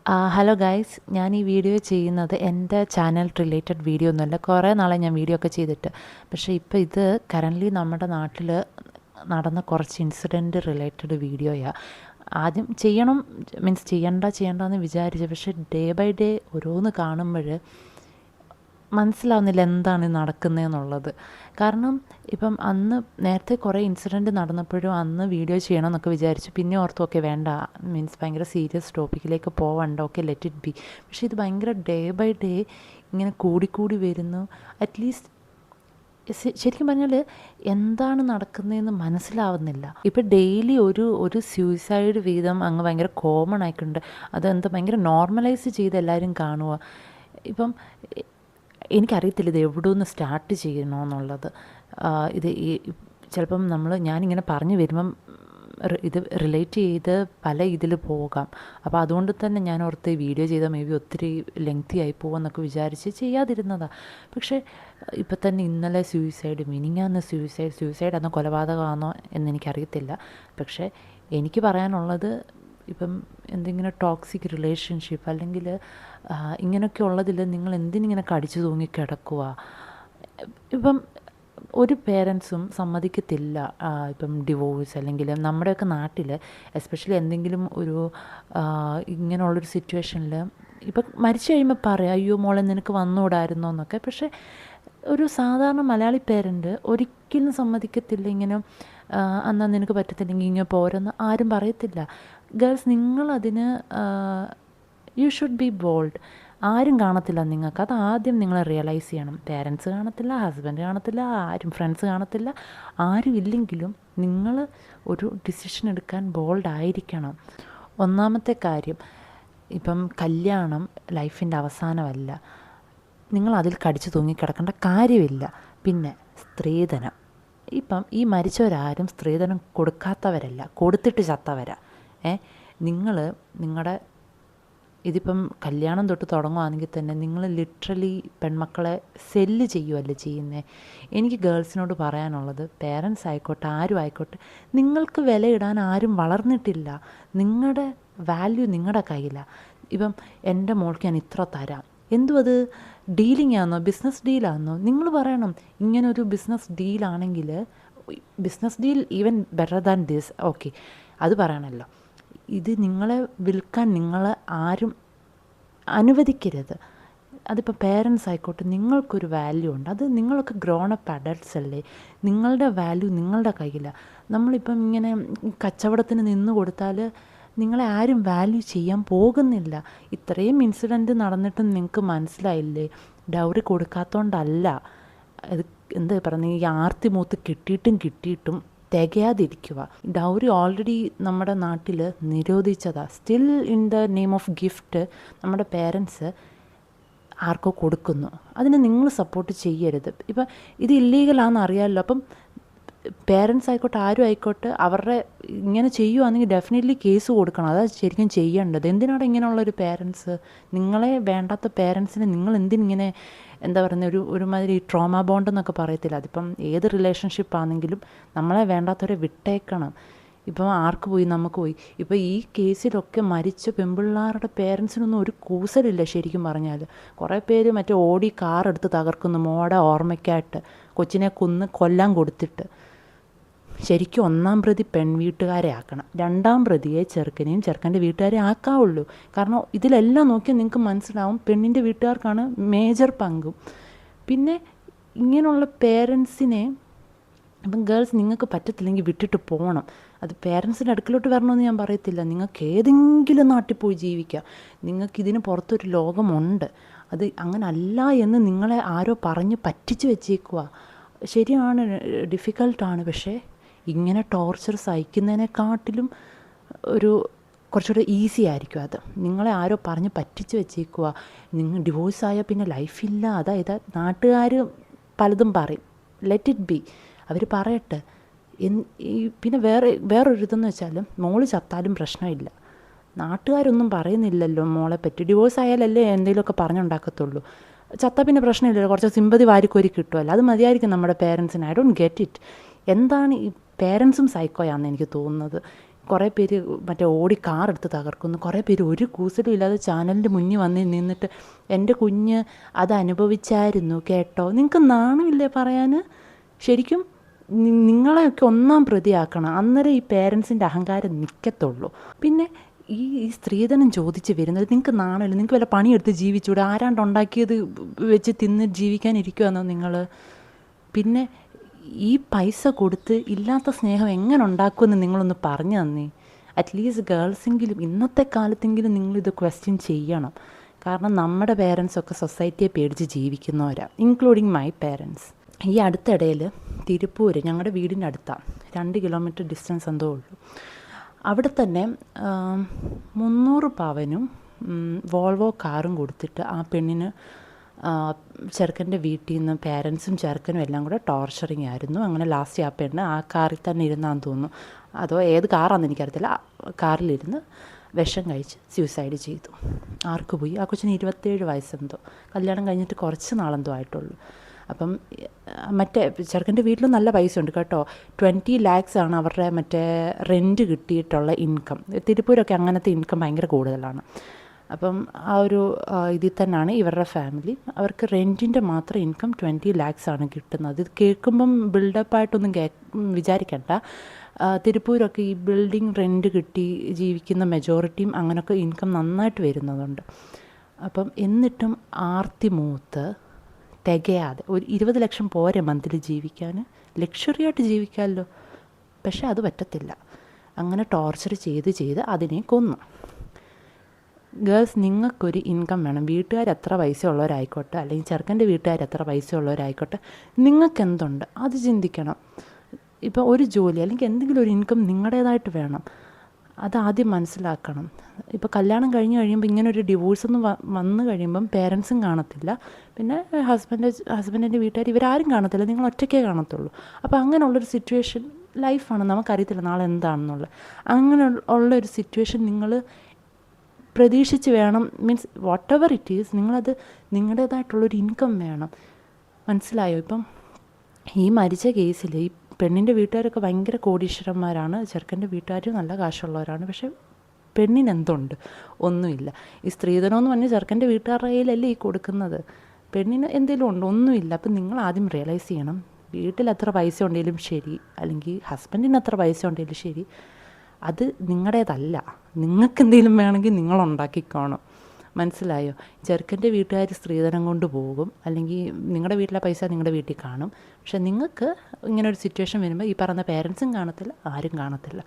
Hello guys, ഞാൻ ഈ video ചെയ്യുന്നത് എൻ്റെ ചാനൽ റിലേറ്റഡ് വീഡിയോ ഒന്നുമല്ല. കുറേ നാളെ ഞാൻ വീഡിയോ ഒക്കെ ചെയ്തിട്ട്. പക്ഷേ ഇപ്പോൾ ഇത് കറൻ്റ്ലി നമ്മുടെ നാട്ടിൽ നടന്ന കുറച്ച് ഇൻസിഡൻറ്റ് റിലേറ്റഡ് വീഡിയോയാണ്. ആദ്യം ചെയ്യണം, മീൻസ് ചെയ്യണ്ടെന്ന് വിചാരിച്ചു. പക്ഷേ ഡേ ബൈ ഡേ ഓരോന്ന് കാണുമ്പോൾ മനസ്സിലാവുന്നില്ല എന്താണ് നടക്കുന്നതെന്നുള്ളത്. കാരണം ഇപ്പം അന്ന് നേരത്തെ കുറേ ഇൻസിഡൻറ്റ് നടന്നപ്പോഴും അന്ന് വീഡിയോ ചെയ്യണമെന്നൊക്കെ വിചാരിച്ചു. പിന്നെ ഓർത്തു ഓക്കെ വേണ്ട, മീൻസ് ഭയങ്കര സീരിയസ് ടോപ്പിക്കിലേക്ക് പോവണ്ട, ഓക്കെ ലെറ്റ് ഇറ്റ് ബി. പക്ഷേ ഇത് ഭയങ്കര ഡേ ബൈ ഡേ ഇങ്ങനെ കൂടിക്കൂടി വരുന്നു. അറ്റ്ലീസ്റ്റ് ശരിക്കും പറഞ്ഞാൽ എന്താണ് നടക്കുന്നതെന്ന് മനസ്സിലാവുന്നില്ല. ഇപ്പം ഡെയിലി ഒരു സൂയിസൈഡ് വീതം അങ്ങ് ഭയങ്കര കോമൺ ആയിട്ടുണ്ട്. അതെന്താ ഭയങ്കര നോർമലൈസ് ചെയ്ത് എല്ലാവരും കാണുക. ഇപ്പം എനിക്കറിയത്തില്ല ഇത് എവിടെ നിന്ന് സ്റ്റാർട്ട് ചെയ്യണമെന്നുള്ളത്. ഇത് ചിലപ്പം ഞാനിങ്ങനെ പറഞ്ഞു വരുമ്പം ഇത് റിലേറ്റ് ചെയ്ത് പല ഇതിൽ പോകാം. അപ്പോൾ അതുകൊണ്ട് തന്നെ ഞാൻ ഓർത്ത് വീഡിയോ ചെയ്താൽ മേ ബി ഒത്തിരി ലെങ്തി ആയി പോകുമെന്നൊക്കെ വിചാരിച്ച് ചെയ്യാതിരുന്നതാണ്. പക്ഷേ ഇപ്പം തന്നെ ഇന്നലെ മിനിങ്ങാന്ന് സൂയിസൈഡ് ആണോ കൊലപാതകമാണോ എന്നെനിക്കറിയത്തില്ല. പക്ഷേ എനിക്ക് പറയാനുള്ളത്, ഇപ്പം എന്തെങ്കിലും ടോക്സിക് റിലേഷൻഷിപ്പ് അല്ലെങ്കിൽ ഇങ്ങനെയൊക്കെ ഉള്ളതിൽ നിങ്ങൾ എന്തിനിങ്ങനെ കടിച്ചു തൂങ്ങി കിടക്കുക? ഇപ്പം ഒരു പേരൻസും സമ്മതിക്കത്തില്ല ഇപ്പം ഡിവോഴ്സ്. അല്ലെങ്കിൽ നമ്മുടെയൊക്കെ നാട്ടിൽ എസ്പെഷ്യലി എന്തെങ്കിലും ഒരു ഇങ്ങനെയുള്ളൊരു സിറ്റുവേഷനിൽ ഇപ്പം മരിച്ചു കഴിയുമ്പോൾ പറയാം, അയ്യോ മോളെ നിനക്ക് വന്നുകൂടായിരുന്നോ എന്നൊക്കെ. പക്ഷേ ഒരു സാധാരണ മലയാളി പേരൻ്റ് ഒരിക്കലും സമ്മതിക്കത്തില്ല ഇങ്ങനെ എന്നാൽ നിനക്ക് പറ്റത്തില്ലെങ്കിൽ ഇങ്ങനെ പോരെന്ന് ആരും പറയത്തില്ല. ഗേൾസ്, നിങ്ങളതിന് യു ഷുഡ് ബി ബോൾഡ്. ആരും കാണത്തില്ല നിങ്ങൾക്ക്. അത് ആദ്യം നിങ്ങൾ റിയലൈസ് ചെയ്യണം. പേരൻസ് കാണത്തില്ല, ഹസ്ബൻഡ് കാണത്തില്ല, ആരും ഫ്രണ്ട്സ് കാണത്തില്ല. ആരും ഇല്ലെങ്കിലും നിങ്ങൾ ഒരു ഡിസിഷൻ എടുക്കാൻ ബോൾഡ് ആയിരിക്കണം. ഒന്നാമത്തെ കാര്യം, ഇപ്പം കല്യാണം ലൈഫിൻ്റെ അവസാനമല്ല. നിങ്ങളതിൽ കടിച്ചു തൂങ്ങിക്കിടക്കേണ്ട കാര്യമില്ല. പിന്നെ സ്ത്രീധനം, ഇപ്പം ഈ മരിച്ചവരാരും സ്ത്രീധനം കൊടുക്കാത്തവരല്ല, കൊടുത്തിട്ട് ചത്തവരാ. നിങ്ങളുടെ ഇതിപ്പം കല്യാണം തൊട്ട് തുടങ്ങുകയാണെങ്കിൽ തന്നെ നിങ്ങൾ ലിറ്ററലി പെൺമക്കളെ സെല്ല് ചെയ്യുമല്ലേ ചെയ്യുന്നത്. എനിക്ക് ഗേൾസിനോട് പറയാനുള്ളത്, പേരൻസ് ആയിക്കോട്ടെ ആരും ആയിക്കോട്ടെ, നിങ്ങൾക്ക് വിലയിടാൻ ആരും വളർന്നിട്ടില്ല. നിങ്ങളുടെ വാല്യൂ നിങ്ങളുടെ കയ്യിലാണ്. ഇപ്പം എൻ്റെ മോൾക്ക് ഞാൻ ഇത്ര തരാം, അത് ഡീലിംഗ് ആണോ, ബിസിനസ് ഡീലാണോ? നിങ്ങൾ പറയണം, ഇങ്ങനൊരു ബിസിനസ് ഡീലാണെങ്കിൽ, business deal even better than this, okay, അത് പറയണമല്ലോ. ഇത് നിങ്ങളെ വിൽക്കാൻ നിങ്ങളെ ആരും അനുവദിക്കരുത്. അതിപ്പോൾ പേരൻസ് ആയിക്കോട്ടെ, നിങ്ങൾക്കൊരു വാല്യൂ ഉണ്ട്. അത് നിങ്ങളൊക്കെ ഗ്രോൺ അപ്പ് അഡൾട്ട്സ് അല്ലേ. നിങ്ങളുടെ വാല്യൂ നിങ്ങളുടെ കയ്യിലാണ്. നമ്മളിപ്പം ഇങ്ങനെ കച്ചവടത്തിന് നിന്ന് കൊടുത്താൽ നിങ്ങളെ ആരും വാല്യൂ ചെയ്യാൻ പോകുന്നില്ല. ഇത്രയും ഇൻസിഡൻറ്റ് നടന്നിട്ടും നിങ്ങൾക്ക് മനസ്സിലായില്ലേ? ഡൗറി കൊടുക്കാത്തതുകൊണ്ടല്ല. അത് എന്താ പറയുന്നത്, ഈ ആർത്തി മൂത്ത് കിട്ടിയിട്ടും തികയാതിരിക്കുക. ഡൗറി ഓൾറെഡി നമ്മുടെ നാട്ടിൽ നിരോധിച്ചതാണ്. Still in the name of gift നമ്മുടെ പേരൻസ് ആർക്കോ കൊടുക്കുന്നു. അതിന് നിങ്ങൾ സപ്പോർട്ട് ചെയ്യരുത്. ഇപ്പം ഇത് ഇല്ലീഗലാണെന്ന് അറിയാമല്ലോ. അപ്പം പേരൻസ് ആയിക്കോട്ടെ ആരും ആയിക്കോട്ടെ, അവരുടെ ഇങ്ങനെ ചെയ്യുകയാണെങ്കിൽ ഡെഫിനറ്റ്ലി കേസ് കൊടുക്കണം. അതാണ് ശരിക്കും ചെയ്യേണ്ടത്. എന്തിനാണ് ഇങ്ങനെയുള്ളൊരു പേരൻസ്, നിങ്ങളെ വേണ്ടാത്ത പേരൻസിനെ നിങ്ങൾ എന്തിനിങ്ങനെ എന്താ പറയുന്നത്, ഒരുമാതിരി ട്രോമ ബോണ്ട് എന്നൊക്കെ പറയത്തില്ല. അതിപ്പം ഏത് റിലേഷൻഷിപ്പ് ആണെങ്കിലും നമ്മളെ വേണ്ടാത്തവരെ വിട്ടേക്കണം. ഇപ്പം ആർക്ക് പോയി, നമുക്ക് പോയി. ഇപ്പോൾ ഈ കേസിലൊക്കെ മരിച്ച പെൺപിള്ളാരുടെ പേരൻസിനൊന്നും ഒരു കൂസലില്ല ശരിക്കും പറഞ്ഞാൽ. കുറേ പേര് മറ്റേ ഓടി കാറെടുത്ത് തകർക്കുന്നു മോടെ ഓർമ്മയ്ക്കായിട്ട്, കൊച്ചിനെ കൊല്ലാൻ കൊടുത്തിട്ട്. ശരിക്കും ഒന്നാം പ്രതി പെൺവീട്ടുകാരെ ആക്കണം, രണ്ടാം പ്രതിയെ ചെറുക്കനെയും ചെറുക്കൻ്റെ വീട്ടുകാരെ ആക്കാവുള്ളൂ. കാരണം ഇതിലെല്ലാം നോക്കിയാൽ നിങ്ങൾക്ക് മനസ്സിലാവും പെണ്ണിൻ്റെ വീട്ടുകാർക്കാണ് മേജർ പങ്കും. പിന്നെ ഇങ്ങനെയുള്ള പേരൻസിനെ, അപ്പം ഗേൾസ്, നിങ്ങൾക്ക് പറ്റത്തില്ലെങ്കിൽ വിട്ടിട്ട് പോകണം. അത് പേരൻസിൻ്റെ അടുക്കലോട്ട് വരണമെന്ന് ഞാൻ പറയത്തില്ല. നിങ്ങൾക്ക് ഏതെങ്കിലും നാട്ടിൽ പോയി ജീവിക്കാം. നിങ്ങൾക്കിതിന് പുറത്തൊരു ലോകമുണ്ട്. അത് അങ്ങനെ അല്ല എന്ന് നിങ്ങളെ ആരോ പറഞ്ഞ് പറ്റിച്ച് വെച്ചേക്കുക. ശരിയാണ്, ഡിഫിക്കൽട്ടാണ്. പക്ഷേ ഇങ്ങനെ ടോർച്ചർ സഹിക്കുന്നതിനെക്കാട്ടിലും കുറച്ചുകൂടെ ഈസി ആയിരിക്കും അത്. നിങ്ങളെ ആരോ പറഞ്ഞ് പറ്റിച്ച് വെച്ചേക്കുക. നിങ്ങൾ ഡിവോഴ്സായാൽ പിന്നെ ലൈഫില്ല. അതായത് നാട്ടുകാർ പലതും പറയും, ലെറ്റ് ഇറ്റ് ബി, അവർ പറയട്ടെ. പിന്നെ വേറൊരിതെന്ന് വെച്ചാൽ, മോള് ചത്താലും പ്രശ്നമില്ല. നാട്ടുകാരൊന്നും പറയുന്നില്ലല്ലോ മോളെ പറ്റി. ഡിവോഴ്സ് ആയാലല്ലേ എന്തെങ്കിലുമൊക്കെ പറഞ്ഞുണ്ടാക്കത്തുള്ളൂ. ചത്താൽ പിന്നെ പ്രശ്നമില്ലല്ലോ, കുറച്ച് സിമ്പതി വാരിക്കോരി കിട്ടുമല്ലോ. അത് മതിയായിരിക്കും നമ്മുടെ പേരൻസിന്. I don't get it. എന്താണ് ഈ പേരൻസും സൈക്കോയാണെന്ന് എനിക്ക് തോന്നുന്നത്. കുറേ പേര് മറ്റേ ഓടി കാറെടുത്ത് തകർക്കുന്നു, കുറേ പേര് ഒരു കൂസലും ഇല്ലാതെ ചാനലിൻ്റെ മുന്നിൽ വന്ന് നിന്നിട്ട് എൻ്റെ കുഞ്ഞ് അത് അനുഭവിച്ചായിരുന്നു കേട്ടോ. നിങ്ങൾക്ക് നാണമില്ലേ പറയാൻ? ശരിക്കും നിങ്ങളെയൊക്കെ ഒന്നാം പ്രതിയാക്കണം, അന്നേരം ഈ പേരൻസിൻ്റെ അഹങ്കാരം നിൽക്കത്തുള്ളൂ. പിന്നെ ഈ സ്ത്രീധനം ചോദിച്ച് വരുന്നത് നിങ്ങൾക്ക് നാണമില്ല? നിങ്ങൾക്ക് വല്ല പണിയെടുത്ത് ജീവിച്ചൂടെ? ആരാണ്ട് ഉണ്ടാക്കിയത് വെച്ച് തിന്ന് ജീവിക്കാനിരിക്കുവാന്നോ നിങ്ങൾ? പിന്നെ ഈ പൈസ കൊടുത്ത് ഇല്ലാത്ത സ്നേഹം എങ്ങനെ ഉണ്ടാക്കുമെന്ന് നിങ്ങളൊന്ന് പറഞ്ഞു തന്നേ. അറ്റ്ലീസ്റ്റ് ഗേൾസെങ്കിലും ഇന്നത്തെ കാലത്തെങ്കിലും നിങ്ങളിത് ക്വസ്റ്റ്യൻ ചെയ്യണം. കാരണം നമ്മുടെ പേരൻസൊക്കെ സൊസൈറ്റിയെ പേടിച്ച് ജീവിക്കുന്നവരാണ്, ഇൻക്ലൂഡിങ് മൈ പേരൻസ്. ഈ അടുത്തിടയിൽ തിരുപ്പൂർ, ഞങ്ങളുടെ വീടിൻ്റെ അടുത്താണ്, 2 കിലോമീറ്റർ ഡിസ്റ്റൻസ് എന്തോ ഉള്ളൂ. അവിടെ തന്നെ 300 പവനും വോൾവോ കാറും കൊടുത്തിട്ട് ആ പെണ്ണിന് ചെറുക്കൻ്റെ വീട്ടിൽ നിന്ന് പേരൻസും ചെറുക്കനും എല്ലാം കൂടെ ടോർച്ചറിങ് ആയിരുന്നു. അങ്ങനെ ലാസ്റ്റ് ആ പെണ്ണ് ആ കാറിൽ തന്നെ ഇരുന്നാന്ന് തോന്നുന്നു, അതോ ഏത് കാറാണെന്ന് എനിക്കറിയത്തില്ല, കാറിലിരുന്ന് വിഷം കഴിച്ച് സൂയിസൈഡ് ചെയ്തു. ആർക്ക് പോയി? ആ കൊച്ചിന് 27 വയസ്സെന്തോ, കല്യാണം കഴിഞ്ഞിട്ട് കുറച്ച് നാളെന്തോ ആയിട്ടുള്ളൂ. അപ്പം മറ്റേ ചെറുക്കൻ്റെ വീട്ടിൽ നല്ല പൈസ ഉണ്ട് കേട്ടോ. 20 lakhs ആണ് അവരുടെ മറ്റേ റെൻറ്റ് കിട്ടിയിട്ടുള്ള ഇൻകം. തിരുപ്പൂരൊക്കെ അങ്ങനത്തെ ഇൻകം ഭയങ്കര കൂടുതലാണ്. അപ്പം ആ ഒരു ഇതിൽ തന്നെയാണ് ഇവരുടെ ഫാമിലി. അവർക്ക് റെൻറ്റിൻ്റെ മാത്രം ഇൻകം 20 lakhs ആണ് കിട്ടുന്നത്. ഇത് കേൾക്കുമ്പം ബിൽഡപ്പായിട്ടൊന്നും വിചാരിക്കണ്ട. തിരുപ്പൂരൊക്കെ ഈ ബിൽഡിംഗ് റെൻറ്റ് കിട്ടി ജീവിക്കുന്ന മെജോറിറ്റിയും അങ്ങനെയൊക്കെ ഇൻകം നന്നായിട്ട് വരുന്നതുണ്ട്. അപ്പം എന്നിട്ടും ആർത്തി മൂത്ത് തികയാതെ ഒരു 20 ലക്ഷം പോരെ മന്തിൽ ജീവിക്കാൻ? ലക്ഷറി ആയിട്ട് ജീവിക്കാമല്ലോ. പക്ഷെ അത് പറ്റത്തില്ല. അങ്ങനെ ടോർച്ചർ ചെയ്ത് അതിനെ കൊന്നു. ഗേൾസ്, നിങ്ങൾക്കൊരു ഇൻകം വേണം. വീട്ടുകാർ എത്ര പൈസ ഉള്ളവരായിക്കോട്ടെ, അല്ലെങ്കിൽ ചെറുക്കൻ്റെ വീട്ടുകാർ എത്ര പൈസ ഉള്ളവരായിക്കോട്ടെ, നിങ്ങൾക്ക് എന്തുണ്ട് അത് ചിന്തിക്കണം. ഇപ്പോൾ ഒരു ജോലി അല്ലെങ്കിൽ എന്തെങ്കിലും ഒരു ഇൻകം നിങ്ങളുടേതായിട്ട് വേണം. അതാദ്യം മനസ്സിലാക്കണം. ഇപ്പോൾ കല്യാണം കഴിയുമ്പോൾ ഇങ്ങനെ ഒരു ഡിവോഴ്സ് ഒന്ന് വന്നു കഴിയുമ്പം പേരൻസും കാണത്തില്ല, പിന്നെ ഹസ്ബൻഡിൻ്റെ വീട്ടുകാർ ഇവരാരും കാണത്തില്ല, നിങ്ങൾ ഒറ്റയ്ക്കേ കാണത്തുള്ളൂ. അപ്പോൾ അങ്ങനെയുള്ളൊരു സിറ്റുവേഷൻ ലൈഫാണ്, നമുക്കറിയത്തില്ല നാളെ എന്താണെന്നുള്ളത്. അങ്ങനെ ഉള്ളൊരു സിറ്റുവേഷൻ നിങ്ങൾ പ്രതീക്ഷിച്ച് വേണം, means what ever it is, നിങ്ങളത് നിങ്ങളുടേതായിട്ടുള്ളൊരു ഇൻകം വേണം. മനസ്സിലായോ? ഇപ്പം ഈ മരിച്ച കേസിൽ ഈ പെണ്ണിൻ്റെ വീട്ടുകാരൊക്കെ ഭയങ്കര കോടീശ്വരന്മാരാണ്, ചെറുക്കൻ്റെ വീട്ടുകാർ നല്ല കാശുള്ളവരാണ്. പക്ഷേ പെണ്ണിനെന്തുണ്ട്? ഒന്നുമില്ല. ഈ സ്ത്രീധനം എന്ന് പറഞ്ഞാൽ ചെറുക്കൻ്റെ വീട്ടുകാരുടെ കയ്യിലല്ലേ ഈ കൊടുക്കുന്നത്. പെണ്ണിന് എന്തെങ്കിലും ഉണ്ടോ? ഒന്നുമില്ല. അപ്പം നിങ്ങൾ ആദ്യം റിയലൈസ് ചെയ്യണം, വീട്ടിൽ എത്ര പൈസ ഉണ്ടെങ്കിലും ശരി, അല്ലെങ്കിൽ ഹസ്ബൻഡിന് എത്ര പൈസ ഉണ്ടെങ്കിലും ശരി, അത് നിങ്ങളുടേതല്ല. നിങ്ങൾക്ക് എന്തെങ്കിലും വേണമെങ്കിൽ നിങ്ങളുണ്ടാക്കിക്കോണം. മനസ്സിലായോ? ചെറുക്കൻ്റെ വീട്ടുകാർ സ്ത്രീധനം കൊണ്ട് പോകും, അല്ലെങ്കിൽ നിങ്ങളുടെ വീട്ടിലെ പൈസ നിങ്ങളുടെ വീട്ടിൽ കാണും. പക്ഷെ നിങ്ങൾക്ക് ഇങ്ങനെ ഒരു സിറ്റുവേഷൻ വരുമ്പോൾ ഈ പറയുന്ന പേരൻസും കാണത്തില്ല, ആരും കാണത്തില്ല.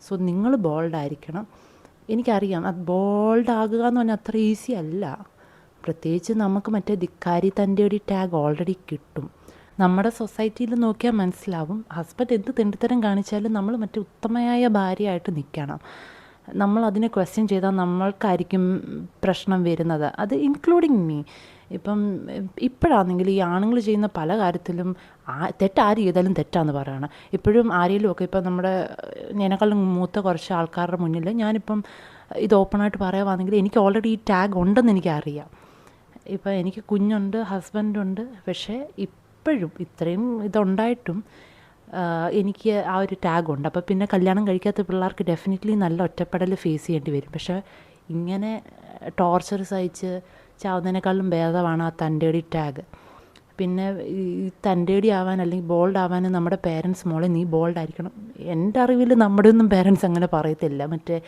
സോ നിങ്ങൾ ബോൾഡായിരിക്കണം. എനിക്കറിയാം അത് ബോൾഡാകുക എന്ന് പറഞ്ഞാൽ അത്ര ഈസി അല്ല. പ്രത്യേകിച്ച് നമുക്ക് മറ്റേ ധിക്കാരി തൻ്റെ ഒരു ടാഗ് ഓൾറെഡി കിട്ടും. നമ്മുടെ സൊസൈറ്റിയിൽ നോക്കിയാൽ മനസ്സിലാവും, ഹസ്ബൻഡ് എന്ത് തെണ്ടിത്തരം കാണിച്ചാലും നമ്മൾ മറ്റേ ഉത്തമയായ ഭാര്യയായിട്ട് നിൽക്കണം. നമ്മൾ അതിനെ ക്വസ്റ്റ്യൻ ചെയ്താൽ നമ്മൾക്കായിരിക്കും പ്രശ്നം വരുന്നത്, അത് ഇൻക്ലൂഡിങ് മീ. ഇപ്പം ഇപ്പോഴാണെങ്കിൽ ഈ ആണുങ്ങൾ ചെയ്യുന്ന പല കാര്യത്തിലും തെറ്റാര് ചെയ്താലും തെറ്റാന്ന് പറയണം. ഇപ്പോഴും ആരെങ്കിലും ഒക്കെ ഇപ്പം നമ്മുടെ എന്നെക്കാളും മൂത്ത കുറച്ച് ആൾക്കാരുടെ മുന്നിൽ ഞാനിപ്പം ഇത് ഓപ്പണായിട്ട് പറയുകയാണെങ്കിൽ എനിക്ക് ഓൾറെഡി ഈ ടാഗ് ഉണ്ടെന്ന് എനിക്കറിയാം. ഇപ്പം എനിക്ക് കുഞ്ഞുണ്ട്, ഹസ്ബൻഡുണ്ട്. പക്ഷേ ഇപ്പോഴും ഇത്രയും ഇതുണ്ടായിട്ടും എനിക്ക് ആ ഒരു ടാഗുണ്ട്. അപ്പോൾ പിന്നെ കല്യാണം കഴിക്കാത്ത പിള്ളേർക്ക് ഡെഫിനറ്റ്ലി നല്ല ഒറ്റപ്പെടൽ ഫേസ് ചെയ്യേണ്ടി വരും. പക്ഷേ ഇങ്ങനെ ടോർച്ചർ സഹിച്ച് ചാവുന്നതിനേക്കാളും ഭേദമാണ് ആ തൻ്റെടി ടാഗ്. പിന്നെ ഈ തൻ്റെടി ആവാൻ അല്ലെങ്കിൽ ബോൾഡ് ആവാൻ നമ്മുടെ പേരൻസ് മോളെ നീ ബോൾഡായിരിക്കണം. എൻ്റെ അറിവിൽ നമ്മുടെ ഒന്നും പേരൻസ് അങ്ങനെ പറയത്തില്ല. മറ്റേ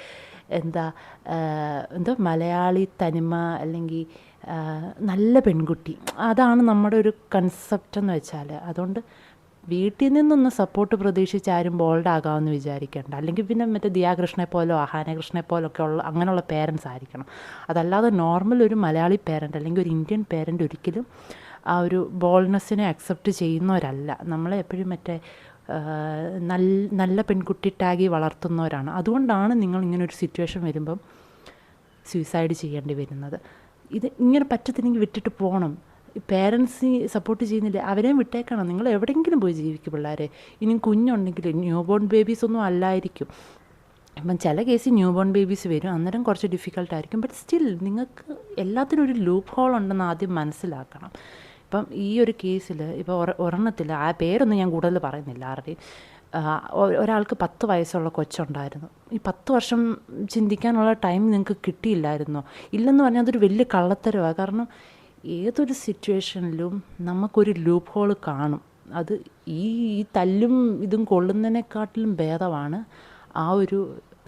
എന്തോ മലയാളി തനിമ അല്ലെങ്കിൽ നല്ല പെൺകുട്ടി, അതാണ് നമ്മുടെ ഒരു കൺസെപ്റ്റ് എന്ന് വെച്ചാൽ. അതുകൊണ്ട് വീട്ടിൽ നിന്നൊന്ന് സപ്പോർട്ട് പ്രതീക്ഷിച്ച് ആരും ബോൾഡാകാമെന്ന് വിചാരിക്കേണ്ട. അല്ലെങ്കിൽ പിന്നെ മറ്റേ ദിയാകൃഷ്ണനെ പോലോ അഹാനകൃഷ്ണനെ പോലൊക്കെ ഉള്ള അങ്ങനെയുള്ള പേരൻസ് ആയിരിക്കണം. അതല്ലാതെ നോർമൽ ഒരു മലയാളി പേരൻ്റ് അല്ലെങ്കിൽ ഒരു ഇന്ത്യൻ പേരൻ്റ് ഒരിക്കലും ആ ഒരു ബോൾഡ്നെസ്സിനെ അക്സെപ്റ്റ് ചെയ്യുന്നവരല്ല. നമ്മളെ എപ്പോഴും മറ്റേ നല്ല പെൺകുട്ടി ടാഗി വളർത്തുന്നവരാണ്. അതുകൊണ്ടാണ് നിങ്ങൾ ഇങ്ങനൊരു സിറ്റുവേഷൻ വരുമ്പം സൂയിസൈഡ് ചെയ്യേണ്ടി വരുന്നത്. ഇത് ഇങ്ങനെ പറ്റത്തില്ലെങ്കിൽ വിട്ടിട്ട് പോകണം. പേരൻസ് സപ്പോർട്ട് ചെയ്യുന്നില്ല, അവരെയും വിട്ടേക്കണം. നിങ്ങൾ എവിടെയെങ്കിലും പോയി ജീവിക്കും പിള്ളേരെ. ഇനി കുഞ്ഞുണ്ടെങ്കിൽ ന്യൂ ബോൺ ബേബീസ് ഒന്നും അല്ലായിരിക്കും. ഇപ്പം ചില കേസിൽ ന്യൂ ബോൺ ബേബീസ് വരും, അന്നേരം കുറച്ച് ഡിഫിക്കൽട്ടായിരിക്കും. ബട്ട് സ്റ്റിൽ നിങ്ങൾക്ക് എല്ലാത്തിനും ഒരു ലൂപ്പ് ഹോൾ ഉണ്ടെന്ന് ആദ്യം മനസ്സിലാക്കണം. ഇപ്പം ഈ ഒരു കേസിൽ ഇപ്പോൾ ഒരെണ്ണത്തിൽ ആ പേരൊന്നും ഞാൻ കൂടുതൽ പറയുന്നില്ല ആരുടെയും. ഒരാൾക്ക് 10 വയസ്സുള്ള കൊച്ചുണ്ടായിരുന്നു. ഈ 10 വർഷം ചിന്തിക്കാനുള്ള ടൈം നിങ്ങൾക്ക് കിട്ടിയില്ലായിരുന്നോ? ഇല്ലെന്ന് പറഞ്ഞാൽ അതൊരു വലിയ കള്ളത്തരമാണ്. കാരണം ഏതൊരു സിറ്റുവേഷനിലും നമുക്കൊരു ലൂപ്പ് ഹോൾ കാണും. അത് ഈ ഈ തല്ലും ഇതും കൊള്ളുന്നതിനെക്കാട്ടിലും ഭേദമാണ് ആ ഒരു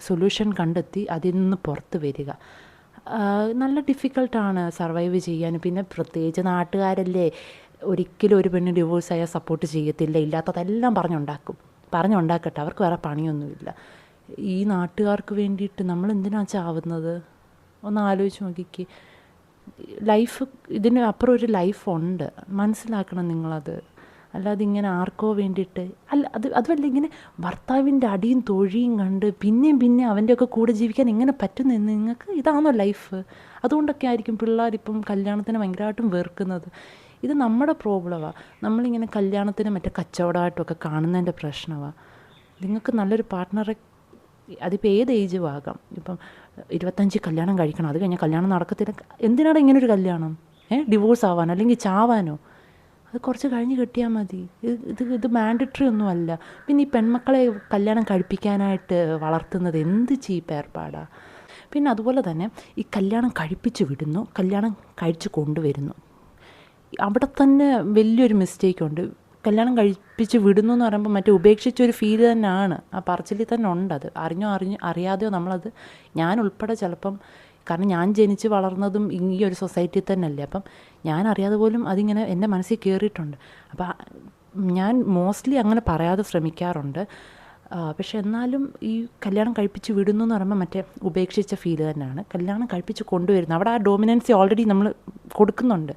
സൊല്യൂഷൻ കണ്ടെത്തി അതിൽ നിന്ന് പുറത്ത് വരിക. നല്ല ഡിഫിക്കൽട്ടാണ് സർവൈവ് ചെയ്യാൻ. പിന്നെ പ്രത്യേകിച്ച് നാട്ടുകാരല്ലേ, ഒരിക്കലും ഒരു പെണ്ണ് ഡിവോഴ്സായാൽ സപ്പോർട്ട് ചെയ്യത്തില്ല, ഇല്ലാത്തതെല്ലാം പറഞ്ഞുണ്ടാക്കട്ടെ, അവർക്ക് വേറെ പണിയൊന്നുമില്ല. ഈ നാട്ടുകാർക്ക് വേണ്ടിയിട്ട് നമ്മൾ എന്തിനാ ചാവുന്നത്? ഒന്ന് ആലോചിച്ച് നോക്കിക്കേ. ലൈഫ്, ഇതിന് അപ്പുറം ഒരു ലൈഫുണ്ട്, മനസ്സിലാക്കണം നിങ്ങളത്. അല്ലാതെ ഇങ്ങനെ ആർക്കോ വേണ്ടിയിട്ട് അല്ല. അതുമല്ല, ഇങ്ങനെ ഭർത്താവിൻ്റെ അടിയും തൊഴിയും കണ്ട് പിന്നെയും അവൻ്റെയൊക്കെ കൂടെ ജീവിക്കാൻ എങ്ങനെ പറ്റുന്നെന്ന് നിങ്ങൾക്ക്? ഇതാണോ ലൈഫ്? അതുകൊണ്ടൊക്കെ ആയിരിക്കും പിള്ളേരിപ്പം കല്യാണത്തിന് ഭയങ്കരമായിട്ടും വെറുക്കുന്നത്. ഇത് നമ്മുടെ പ്രോബ്ലമാണ്. നമ്മളിങ്ങനെ കല്യാണത്തിന് മറ്റേ കച്ചവടമായിട്ടൊക്കെ കാണുന്നതിൻ്റെ പ്രശ്നമാണ്. നിങ്ങൾക്ക് നല്ലൊരു പാർട്ട്ണറെ, അതിപ്പോൾ ഏത് ഏജും ആകാം. ഇപ്പം 25 കല്യാണം കഴിക്കണം, അത് കഴിഞ്ഞാൽ കല്യാണം നടക്കത്തില്ല. എന്തിനാണ് ഇങ്ങനൊരു കല്യാണം? ഡിവോഴ്സ് ആവാനോ അല്ലെങ്കിൽ ചാവാനോ? അത് കുറച്ച് കഴിഞ്ഞ് കിട്ടിയാൽ മതി. ഇത് മാൻഡറ്ററി ഒന്നുമല്ല. പിന്നെ ഈ പെൺമക്കളെ കല്യാണം കഴിപ്പിക്കാനായിട്ട് വളർത്തുന്നത് എന്ത് ചീപ്പ് ഏർപ്പാടാണ്. പിന്നെ അതുപോലെ തന്നെ ഈ കല്യാണം കഴിപ്പിച്ച് വിടുന്നു, കല്യാണം കഴിച്ച് കൊണ്ടുവരുന്നു, അവിടെ തന്നെ വലിയൊരു മിസ്റ്റേക്കുണ്ട്. കല്യാണം കഴിപ്പിച്ച് വിടുന്നു എന്ന് പറയുമ്പോൾ മറ്റേ ഉപേക്ഷിച്ചൊരു ഫീല് തന്നെയാണ് ആ പറച്ചിലിൽ തന്നെ ഉണ്ടത്. അറിയാതെയോ നമ്മളത്, ഞാൻ ഉൾപ്പെടെ ചിലപ്പം, കാരണം ഞാൻ ജനിച്ച് വളർന്നതും ഈ ഒരു സൊസൈറ്റിയിൽ തന്നെയല്ലേ, അപ്പം ഞാൻ അറിയാതെ പോലും അതിങ്ങനെ എൻ്റെ മനസ്സിൽ കയറിയിട്ടുണ്ട്. അപ്പം ഞാൻ മോസ്റ്റ്ലി അങ്ങനെ പറയാതെ ശ്രമിക്കാറുണ്ട്. പക്ഷെ എന്നാലും ഈ കല്യാണം കഴിപ്പിച്ച് വിടുന്നു എന്ന് പറയുമ്പോൾ മറ്റേ ഉപേക്ഷിച്ച ഫീല് തന്നെയാണ്. കല്യാണം കഴിപ്പിച്ച് കൊണ്ടുവരുന്നു, അവിടെ ആ ഡോമിനൻസി ഓൾറെഡി നമ്മൾ കൊടുക്കുന്നുണ്ട്.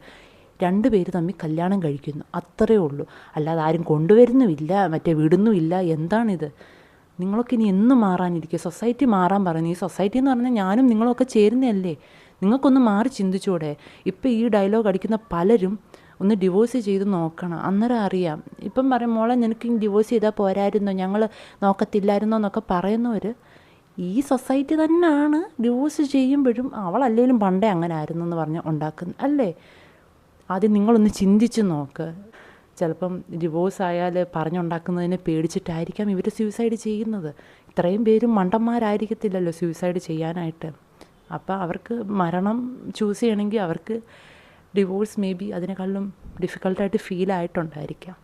2 പേര് തമ്മിൽ കല്യാണം കഴിക്കുന്നു, അത്രയേ ഉള്ളൂ. അല്ലാതെ ആരും കൊണ്ടുവരുന്നുമില്ല, മറ്റേ വിടുന്നുമില്ല. എന്താണിത്? നിങ്ങളൊക്കെ ഇനി എന്ന് മാറാനിരിക്കുക? സൊസൈറ്റി മാറാൻ പറയുന്നു. ഈ സൊസൈറ്റി എന്ന് പറഞ്ഞാൽ ഞാനും നിങ്ങളൊക്കെ ചേരുന്നതല്ലേ? നിങ്ങൾക്കൊന്ന് മാറി ചിന്തിച്ചൂടെ? ഇപ്പോൾ ഈ ഡയലോഗ് അടിക്കുന്ന പലരും ഒന്ന് ഡിവോഴ്സ് ചെയ്ത് നോക്കണം, അന്നേരം അറിയാം. ഇപ്പം പറയും, മോളെ നിനക്ക് ഡിവോഴ്സ് ചെയ്താൽ പോരായിരുന്നോ, ഞങ്ങൾ നോക്കത്തില്ലായിരുന്നോ എന്നൊക്കെ പറയുന്നവർ ഈ സൊസൈറ്റി തന്നെയാണ്. ഡിവോഴ്സ് ചെയ്യുമ്പോഴും അവളല്ലേലും പണ്ടേ അങ്ങനെ ആയിരുന്നു എന്ന് പറഞ്ഞ് ഉണ്ടാക്കുന്നത് അല്ലേ? ആദ്യം നിങ്ങളൊന്ന് ചിന്തിച്ച് നോക്ക്. ചിലപ്പം ഡിവോഴ്സ് ആയാൽ പറഞ്ഞുണ്ടാക്കുന്നതിനെ പേടിച്ചിട്ടായിരിക്കാം ഇവർ സൂയിസൈഡ് ചെയ്യുന്നത്. ഇത്രയും പേരും മണ്ടന്മാരായിരിക്കത്തില്ലല്ലോ സൂയിസൈഡ് ചെയ്യാനായിട്ട്. അപ്പോൾ അവർക്ക് മരണം ചൂസ് ചെയ്യണമെങ്കിൽ അവർക്ക് ഡിവോഴ്സ് മേ ബി അതിനേക്കാളും ഡിഫിക്കൽട്ടായിട്ട് ഫീൽ ആയിട്ടുണ്ടായിരിക്കാം.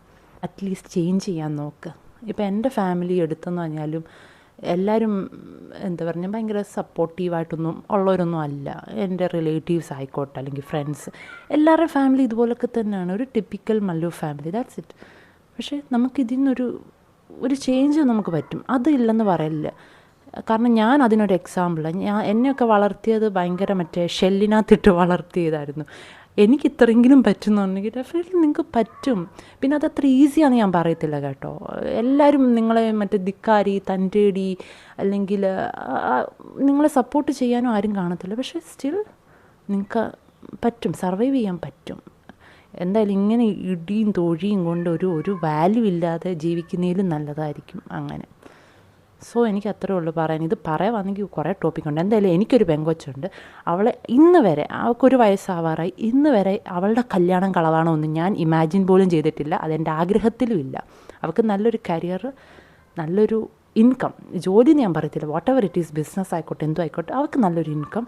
അറ്റ്ലീസ്റ്റ് ചേഞ്ച് ചെയ്യാൻ നോക്ക്. ഇപ്പോൾ എൻ്റെ ഫാമിലി എടുത്തെന്ന് പറഞ്ഞാലും എല്ലാവരും എന്താ പറഞ്ഞാൽ ഭയങ്കര സപ്പോർട്ടീവായിട്ടൊന്നും ഉള്ളവരൊന്നും അല്ല. എൻ്റെ റിലേറ്റീവ്സ് ആയിക്കോട്ടെ അല്ലെങ്കിൽ ഫ്രണ്ട്സ്, എല്ലാവരുടെയും ഫാമിലി ഇതുപോലൊക്കെ തന്നെയാണ്. ഒരു typical Mallu family, that's it. പക്ഷേ നമുക്കിതിൽ നിന്നൊരു ചേഞ്ച് നമുക്ക് പറ്റും, അതില്ലെന്ന് പറയില്ല. കാരണം ഞാൻ അതിനൊരു എക്സാമ്പിളാണ്. എന്നെയൊക്കെ വളർത്തിയത് ഭയങ്കര മറ്റേ ഷെല്ലിനകത്തിട്ട് വളർത്തിയതായിരുന്നു. എനിക്ക് ഇത്രയെങ്കിലും പറ്റുന്നുണ്ടെങ്കിൽ ഡെഫിനറ്റ്ലി നിങ്ങൾക്ക് പറ്റും. പിന്നെ അതത്ര ഈസിയാണെന്ന് ഞാൻ പറയത്തില്ല കേട്ടോ. എല്ലാവരും നിങ്ങളെ മറ്റേ ധിക്കാരി, തൻ്റേടി അല്ലെങ്കിൽ നിങ്ങളെ സപ്പോർട്ട് ചെയ്യാനും ആരും കാണത്തില്ല. പക്ഷേ സ്റ്റിൽ നിങ്ങൾക്ക് പറ്റും, സർവൈവ് ചെയ്യാൻ പറ്റും. എന്തായാലും ഇങ്ങനെ ഇടിയും തൊഴിയും കൊണ്ട് ഒരു വാല്യൂ ഇല്ലാതെ ജീവിക്കുന്നതിലും നല്ലതായിരിക്കും അങ്ങനെ. സോ എനിക്ക് അത്രേ ഉള്ളൂ പറയാൻ. ഇത് പറയുവാണെങ്കിൽ കുറേ ടോപ്പിക്കുണ്ട്. എന്തായാലും എനിക്കൊരു പെങ്കൊച്ചുണ്ട്. അവളെ ഇന്ന് വരെ, അവൾക്കൊരു വയസ്സാവാറായി, ഇന്ന് വരെ അവളുടെ കല്യാണം കളവാണോ ഒന്നും ഞാൻ ഇമാജിൻ പോലും ചെയ്തിട്ടില്ല. അതെൻ്റെ ആഗ്രഹത്തിലും ഇല്ല. അവൾക്ക് നല്ലൊരു കരിയർ, നല്ലൊരു ഇൻകം, ജോലി ഞാൻ പറയത്തില്ല, what ever it is, business ആയിക്കോട്ടെ എന്തോ ആയിക്കോട്ടെ, അവൾക്ക് നല്ലൊരു ഇൻകം.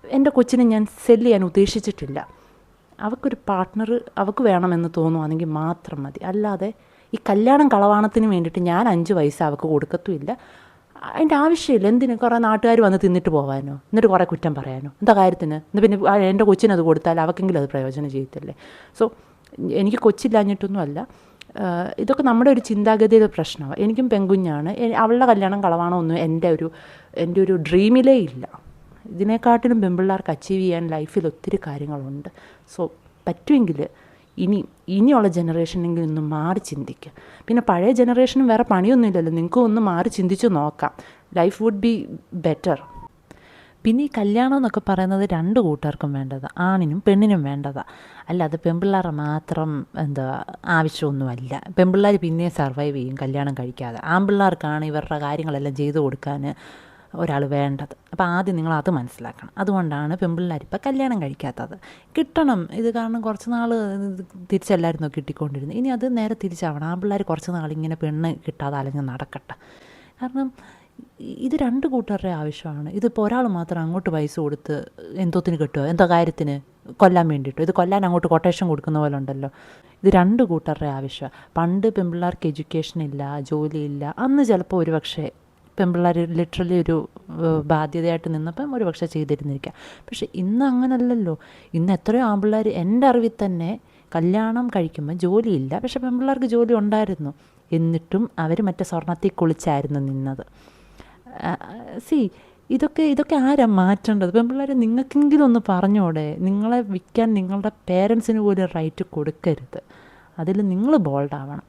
എൻ്റെ കൊച്ചിനെ ഞാൻ സെല്ല് ചെയ്യാൻ ഉദ്ദേശിച്ചിട്ടില്ല. അവൾക്കൊരു പാർട്ട്ണർ അവൾക്ക് വേണമെന്ന് തോന്നുവാണെങ്കിൽ മാത്രം മതി. അല്ലാതെ ഈ കല്യാണം കളവാണത്തിന് വേണ്ടിയിട്ട് ഞാൻ 5 പൈസ അവൾക്ക് കൊടുക്കത്തുമില്ല. അതിൻ്റെ ആവശ്യമില്ല. എന്തിന് കുറേ നാട്ടുകാർ വന്ന് തിന്നിട്ട് പോകാനോ, എന്നിട്ട് കുറേ കുറ്റം പറയാനോ, എന്താ കാര്യത്തിന്? എന്ന് പിന്നെ എൻ്റെ കൊച്ചിനത് കൊടുത്താൽ അവൾക്കെങ്കിലും അത് പ്രയോജനം ചെയ്യത്തില്ലേ? സോ എനിക്ക് കൊച്ചില്ലാഞ്ഞിട്ടൊന്നുമല്ല, ഇതൊക്കെ നമ്മുടെ ഒരു ചിന്താഗതിയുടെ പ്രശ്നമാണ്. എനിക്കും പെൺകുഞ്ഞാണ്. അവളുടെ കല്യാണം കളവാണോ ഒന്നും എൻ്റെ ഒരു ഡ്രീമിലേ ഇല്ല. ഇതിനെക്കാട്ടിലും പെൺപിള്ളേർക്ക് അച്ചീവ് ചെയ്യാൻ ലൈഫിൽ ഒത്തിരി കാര്യങ്ങളുണ്ട്. സോ പറ്റുമെങ്കിൽ ഇനിയുള്ള ജനറേഷനെങ്കിലും ഒന്ന് മാറി ചിന്തിക്കുക. പിന്നെ പഴയ ജനറേഷനും വേറെ പണിയൊന്നുമില്ലല്ലോ, നിങ്ങൾക്കും ഒന്ന് മാറി ചിന്തിച്ച് നോക്കാം. Life would be better. പിന്നെ ഈ കല്യാണം എന്നൊക്കെ പറയുന്നത് 2 കൂട്ടർക്കും വേണ്ടതാണ്, ആണിനും പെണ്ണിനും വേണ്ടതാണ്. അല്ലാതെ പെൺപിള്ളേരെ മാത്രം ആവശ്യമൊന്നുമല്ല. പെൺപിള്ളേർ പിന്നെ സർവൈവ് ചെയ്യും കല്യാണം കഴിക്കാതെ. ആൺപിള്ളേർക്കാണ് ഇവരുടെ കാര്യങ്ങളെല്ലാം ചെയ്തു കൊടുക്കാൻ ഒരാൾ വേണ്ടത്. അപ്പോൾ ആദ്യം നിങ്ങൾ അത് മനസ്സിലാക്കണം. അതുകൊണ്ടാണ് പെൺപിള്ളേരിപ്പോൾ കല്യാണം കഴിക്കാത്തത്. കിട്ടണം, ഇത് കാരണം കുറച്ച് നാൾ തിരിച്ചല്ലായിരുന്നോ കിട്ടിക്കൊണ്ടിരുന്നത്. ഇനി അത് നേരെ തിരിച്ചാവണം. ആ പിള്ളേർ കുറച്ച് നാൾ ഇങ്ങനെ പെണ്ണ് കിട്ടാതെ അലഞ്ഞ് നടക്കട്ടെ. കാരണം ഇത് രണ്ട് കൂട്ടരുടെ ആവശ്യമാണ്. ഇതിപ്പോൾ ഒരാൾ മാത്രം അങ്ങോട്ട് പൈസ കൊടുത്ത് എന്തോത്തിന് കിട്ടുമോ, എന്തോ കാര്യത്തിന് കൊല്ലാൻ വേണ്ടിയിട്ടോ, ഇത് കൊല്ലാൻ അങ്ങോട്ട് കൊട്ടേഷൻ കൊടുക്കുന്ന പോലെ ഉണ്ടല്ലോ. ഇത് രണ്ട് കൂട്ടരുടെ ആവശ്യമാണ്. പണ്ട് പെൺപിള്ളേർക്ക് എഡ്യൂക്കേഷൻ ഇല്ല, ജോലിയില്ല, അന്ന് ചിലപ്പോൾ ഒരു പക്ഷേ പെൺപിള്ളേർ ലിറ്ററലി ഒരു ബാധ്യതയായിട്ട് നിന്നപ്പം ഒരു പക്ഷേ ചെയ്തിരുന്നിരിക്കാം. പക്ഷേ ഇന്ന് അങ്ങനല്ലല്ലോ. ഇന്ന് എത്രയോ ആൺപിള്ളേർ എൻ്റെ അറിവിൽ തന്നെ കല്യാണം കഴിക്കുമ്പോൾ ജോലിയില്ല, പക്ഷേ പെൺപിള്ളേർക്ക് ജോലി ഉണ്ടായിരുന്നു. എന്നിട്ടും അവർ മറ്റേ സ്വർണ്ണത്തിൽ കുളിച്ചായിരുന്നു നിന്നത്. ഇതൊക്കെ ആരാ മാറ്റേണ്ടത്? പെൺപിള്ളേർ നിങ്ങൾക്കെങ്കിലും ഒന്ന് പറഞ്ഞോടെ. നിങ്ങളെ വിൽക്കാൻ നിങ്ങളുടെ പേരൻസിന് പോലും റൈറ്റ് കൊടുക്കരുത്. അതിൽ നിങ്ങൾ ബോൾഡാവണം.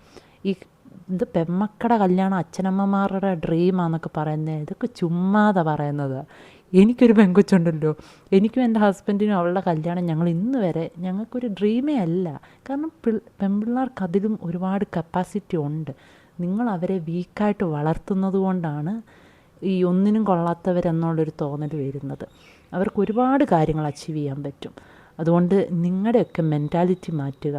ഇത് പെമ്മക്കടെ കല്യാണം അച്ഛനമ്മമാരുടെ ഡ്രീമാന്നൊക്കെ പറയുന്നത് ഇതൊക്കെ ചുമ്മാതെ പറയുന്നത്. എനിക്കൊരു പെങ്കൊച്ചുണ്ടല്ലോ, എനിക്കും എൻ്റെ ഹസ്ബൻഡിനും അവളുടെ കല്യാണം ഞങ്ങൾ ഇന്ന് വരെ ഞങ്ങൾക്കൊരു ഡ്രീമേ അല്ല. കാരണം പെൺപിള്ളേർക്ക് അതിലും ഒരുപാട് കപ്പാസിറ്റി ഉണ്ട്. നിങ്ങൾ അവരെ വീക്കായിട്ട് വളർത്തുന്നത് കൊണ്ടാണ് ഈ ഒന്നിനും കൊള്ളാത്തവരെന്നുള്ളൊരു തോന്നൽ വരുന്നത്. അവർക്ക് ഒരുപാട് കാര്യങ്ങൾ അച്ചീവ് ചെയ്യാൻ പറ്റും. അതുകൊണ്ട് നിങ്ങളുടെയൊക്കെ മെൻറ്റാലിറ്റി മാറ്റുക.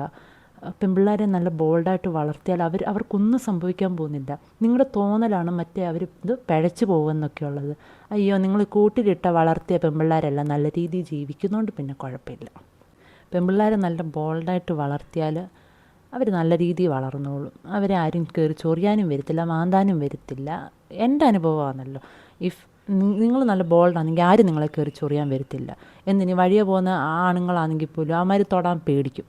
പെൺപിള്ളേരെ നല്ല ബോൾഡായിട്ട് വളർത്തിയാൽ അവർക്കൊന്നും സംഭവിക്കാൻ പോകുന്നില്ല. നിങ്ങളുടെ തോന്നലാണ് മറ്റേ അവർ ഇത് പിഴച്ചു പോകുമെന്നൊക്കെ ഉള്ളത്. അയ്യോ, നിങ്ങൾ കൂട്ടിലിട്ട വളർത്തിയ പെൺപിള്ളേരെല്ലാം നല്ല രീതിയിൽ ജീവിക്കുന്നതുകൊണ്ട് പിന്നെ കുഴപ്പമില്ല. പെൺപിള്ളേരെ നല്ല ബോൾഡായിട്ട് വളർത്തിയാൽ അവർ നല്ല രീതിയിൽ വളർന്നോളും. അവരെ ആരും കയറി ചൊറിയാനും വരത്തില്ല, മാന്താനും വരത്തില്ല. എൻ്റെ അനുഭവമാണല്ലോ. നിങ്ങൾ നല്ല ബോൾഡാണെങ്കിൽ ആരും നിങ്ങളെ കയറി ചൊറിയാൻ വരത്തില്ല. എന്തിന് വഴിയെ പോകുന്ന ആണുങ്ങളാണെങ്കിൽ പോലും അവന്മാർ തൊടാൻ പേടിക്കും.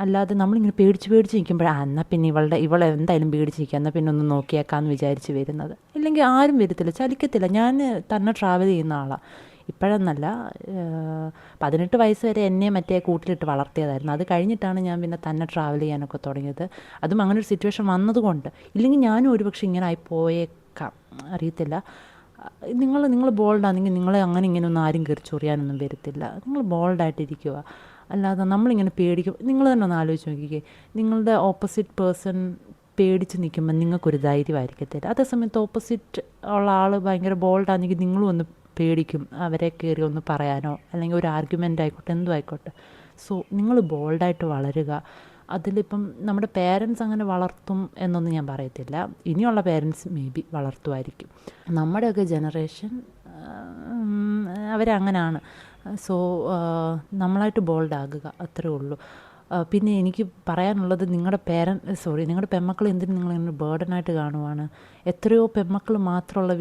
അല്ലാതെ നമ്മളിങ്ങനെ പേടിച്ച് നിൽക്കുമ്പോഴാണ് എന്നാൽ പിന്നെ ഇവളെ എന്തായാലും പേടിച്ച് നിൽക്കുക, എന്നാൽ പിന്നെ ഒന്ന് നോക്കിയേക്കാമെന്ന് വിചാരിച്ച് വരുന്നത്. ഇല്ലെങ്കിൽ ആരും വരത്തില്ല, ചലിക്കത്തില്ല. ഞാൻ തന്നെ ട്രാവൽ ചെയ്യുന്ന ആളാണ്. ഇപ്പോഴെന്നല്ല, 18 വയസ്സ് വരെ എന്നെ മറ്റേ കൂട്ടിലിട്ട് വളർത്തിയതായിരുന്നു. അത് കഴിഞ്ഞിട്ടാണ് ഞാൻ പിന്നെ തന്നെ ട്രാവൽ ചെയ്യാനൊക്കെ തുടങ്ങിയത്. അതും അങ്ങനെ ഒരു സിറ്റുവേഷൻ വന്നതുകൊണ്ട്. ഇല്ലെങ്കിൽ ഞാനും ഒരുപക്ഷെ ഇങ്ങനെ ആയി പോയേക്കാം, അറിയത്തില്ല. നിങ്ങൾ ബോൾഡാണെങ്കിൽ നിങ്ങളെ അങ്ങനെ ഇങ്ങനെയൊന്നും ആരും കയറി ചൊറിയാനൊന്നും വരത്തില്ല. നിങ്ങൾ ബോൾഡായിട്ടിരിക്കുക. അല്ലാതെ നമ്മളിങ്ങനെ പേടിക്കും. നിങ്ങൾ തന്നെ ഒന്ന് ആലോചിച്ച് നോക്കിക്കേ, നിങ്ങളുടെ ഓപ്പോസിറ്റ് പേഴ്സൺ പേടിച്ച് നിൽക്കുമ്പോൾ നിങ്ങൾക്കൊരു ധൈര്യമായിരിക്കത്തില്ല. അതേസമയത്ത് ഓപ്പോസിറ്റ് ഉള്ള ആൾ ഭയങ്കര ബോൾഡാണെങ്കിൽ നിങ്ങളും ഒന്ന് പേടിക്കും, അവരെ കയറി ഒന്ന് പറയാനോ അല്ലെങ്കിൽ ഒരു ആർഗ്യുമെൻ്റ് ആയിക്കോട്ടെ, എന്തും ആയിക്കോട്ടെ. സോ നിങ്ങൾ ബോൾഡായിട്ട് വളരുക. അതിലിപ്പം നമ്മുടെ പേരൻസ് അങ്ങനെ വളർത്തും എന്നൊന്നും ഞാൻ പറയത്തില്ല. ഇനിയുള്ള പേരൻസ് മേ ബി വളർത്തുമായിരിക്കും. നമ്മുടെയൊക്കെ ജനറേഷൻ അവരങ്ങനെയാണ്. സോ നമ്മളായിട്ട് ബോൾഡാകുക, അത്രേ ഉള്ളൂ. പിന്നെ എനിക്ക് പറയാനുള്ളത്, നിങ്ങളുടെ പെൺമക്കൾ എന്തിനും നിങ്ങളിങ്ങനെ ബേർഡനായിട്ട് കാണുവാണ്. എത്രയോ പെൺമക്കൾ മാത്രമുള്ള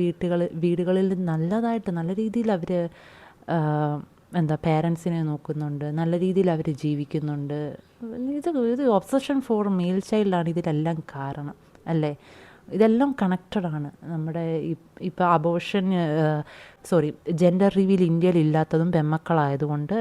വീടുകളിൽ നല്ലതായിട്ട് നല്ല രീതിയിൽ അവർ പേരൻസിനെ നോക്കുന്നുണ്ട്, നല്ല രീതിയിൽ അവർ ജീവിക്കുന്നുണ്ട്. ഇത് ഒബ്സഷൻ ഫോർ മെയിൽ ചൈൽഡാണ് ഇതിലെല്ലാം കാരണം, അല്ലേ? ഇതെല്ലാം കണക്റ്റഡാണ്. നമ്മുടെ ഇപ്പോൾ ജെൻഡർ റിവീൽ ഇന്ത്യയിൽ ഇല്ലാത്തതും പെൺമക്കളായതുകൊണ്ട്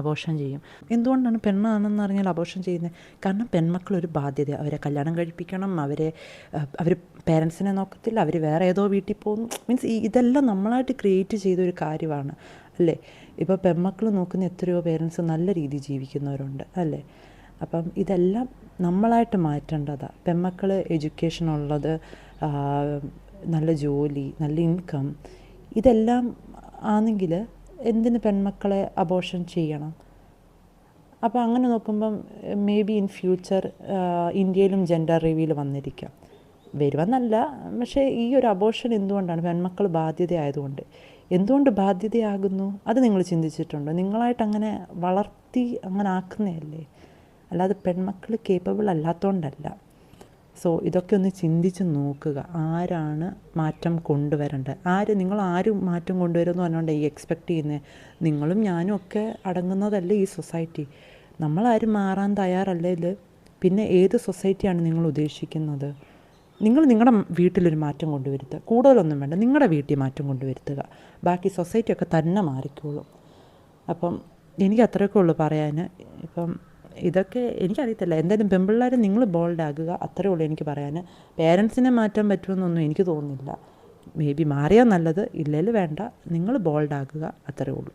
അബോർഷൻ ചെയ്യും. എന്തുകൊണ്ടാണ് പെണ്ണാണെന്ന് അറിഞ്ഞാൽ അബോർഷൻ ചെയ്യുന്നത്? കാരണം പെൺമക്കളൊരു ബാധ്യത. അവരെ കല്യാണം കഴിപ്പിക്കണം, അവർ പേരൻസിനെ നോക്കത്തില്ല, അവർ വേറെ ഏതോ വീട്ടിൽ പോകുന്നു. മീൻസ് ഇതെല്ലാം നമ്മളായിട്ട് ക്രിയേറ്റ് ചെയ്തൊരു കാര്യമാണ്, അല്ലേ? ഇപ്പോൾ പെൺമക്കൾ നോക്കുന്ന എത്രയോ പേരൻസ് നല്ല രീതിയിൽ ജീവിക്കുന്നവരുണ്ട്, അല്ലേ? അപ്പം ഇതെല്ലാം നമ്മളായിട്ട് മാറ്റേണ്ടതാണ്. പെൺമക്കൾ എഡ്യൂക്കേഷനുള്ളത്, നല്ല ജോലി, നല്ല ഇൻകം, ഇതെല്ലാം ആണെങ്കിൽ എന്തിന് പെൺമക്കളെ അബോർഷൻ ചെയ്യണം? അപ്പോൾ അങ്ങനെ നോക്കുമ്പം മേ ബി ഇൻ ഫ്യൂച്ചർ ഇന്ത്യയിലും ജെൻഡർ റിവീൽ വന്നിരിക്കാം. വരുമെന്നല്ല, പക്ഷേ ഈ ഒരു അബോർഷൻ എന്തുകൊണ്ടാണ്? പെൺമക്കൾ ബാധ്യതയായതുകൊണ്ട്. എന്തുകൊണ്ട് ബാധ്യതയാകുന്നു അത് നിങ്ങൾ ചിന്തിച്ചിട്ടുണ്ടോ? നിങ്ങളായിട്ട് അങ്ങനെ വളർത്തി അങ്ങനെ ആക്കുന്നതല്ലേ, അല്ലാതെ പെൺമക്കൾ കേപ്പബിൾ അല്ലാത്തതുകൊണ്ടല്ല. സോ ഇതൊക്കെ ഒന്ന് ചിന്തിച്ച് നോക്കുക. ആരാണ് മാറ്റം കൊണ്ടുവരേണ്ടത്? നിങ്ങളാരും മാറ്റം കൊണ്ടുവരുമെന്ന് പറഞ്ഞുകൊണ്ട് ഈ എക്സ്പെക്റ്റ് ചെയ്യുന്നത്? നിങ്ങളും ഞാനും ഒക്കെ അടങ്ങുന്നതല്ലേ ഈ സൊസൈറ്റി. നമ്മളാരും മാറാൻ തയ്യാറല്ലെങ്കിൽ പിന്നെ ഏത് സൊസൈറ്റിയാണ് നിങ്ങൾ ഉദ്ദേശിക്കുന്നത്? നിങ്ങളുടെ വീട്ടിലൊരു മാറ്റം കൊണ്ടുവരുത്തുക. കൂടുതലൊന്നും വേണ്ട, നിങ്ങളുടെ വീട്ടിൽ മാറ്റം കൊണ്ടുവരുത്തുക. ബാക്കി സൊസൈറ്റിയൊക്കെ തന്നെ മാറിക്കോളും. അപ്പം എനിക്ക് അത്രയൊക്കെ ഉള്ളൂ പറയാൻ. ഇപ്പം ഇതൊക്കെ എനിക്കറിയത്തില്ല. എന്തായാലും പെൺപിള്ളേരെ നിങ്ങൾ ബോൾഡാകുക, അത്രേ ഉള്ളൂ എനിക്ക് പറയാൻ. പേരൻസിനെ മാറ്റാൻ പറ്റുമെന്നൊന്നും എനിക്ക് തോന്നുന്നില്ല. മേ ബി മാറിയാൽ നല്ലത്, ഇല്ലെങ്കിൽ വേണ്ട. നിങ്ങൾ ബോൾഡാകുക, അത്രേ ഉള്ളൂ.